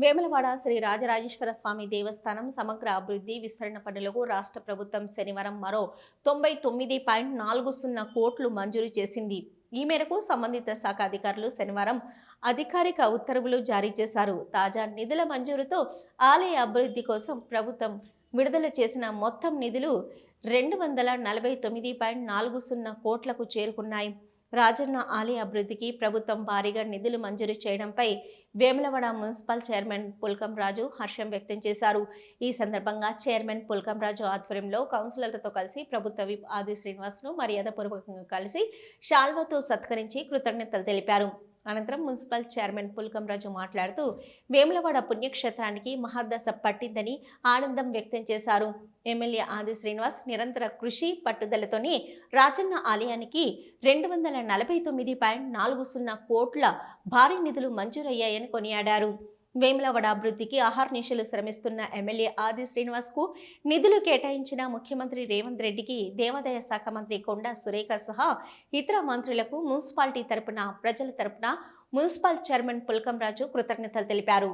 వేములవాడ శ్రీ రాజరాజేశ్వర స్వామి దేవస్థానం సమగ్ర అభివృద్ధి విస్తరణ పనులకు రాష్ట్ర ప్రభుత్వం శనివారం మరో 99.40 కోట్లు మంజూరు చేసింది. ఈ మేరకు సంబంధిత శాఖ అధికారులు శనివారం అధికారిక ఉత్తర్వులు జారీ చేశారు. తాజా నిధుల మంజూరుతో ఆలయ అభివృద్ధి కోసం ప్రభుత్వం విడుదల చేసిన మొత్తం నిధులు 249.40 కోట్లకు చేరుకున్నాయి. రాజన్న ఆలయ అభివృద్ధికి ప్రభుత్వం భారీగా నిధులు మంజూరు చేయడంపై వేములవాడ మున్సిపల్ చైర్మన్ పుల్కం రాజు హర్షం వ్యక్తం చేశారు. ఈ సందర్భంగా చైర్మన్ పుల్కం రాజు ఆధ్వర్యంలో కౌన్సిలర్లతో కలిసి ప్రభుత్వ విప్ ఆది శ్రీనివాస్ను మర్యాదపూర్వకంగా కలిసి శాల్వాతో సత్కరించి కృతజ్ఞతలు తెలిపారు. అనంతరం మున్సిపల్ చైర్మన్ పుల్కం రాజు మాట్లాడుతూ వేములవాడ పుణ్యక్షేత్రానికి మహాదశ పట్టిందని ఆనందం వ్యక్తం చేశారు. ఎమ్మెల్యే ఆది శ్రీనివాస్ నిరంతర కృషి పట్టుదలతోనే రాజన్న ఆలయానికి 249.40 కోట్ల భారీ నిధులు మంజూరయ్యాయని కొనియాడారు. వేములవాడ అభివృద్ధికి అహర్నిశలు శ్రమిస్తున్న ఎమ్మెల్యే ఆది శ్రీనివాస్ కు నిధులు కేటాయించిన ముఖ్యమంత్రి రేవంత్ రెడ్డికి, దేవాదాయ శాఖ మంత్రి కొండా సురేఖ సహా ఇతర మంత్రులకు మున్సిపాలిటీ తరపున, ప్రజల తరపున మున్సిపల్ చైర్మన్ పుల్కం రాజు కృతజ్ఞతలు తెలిపారు.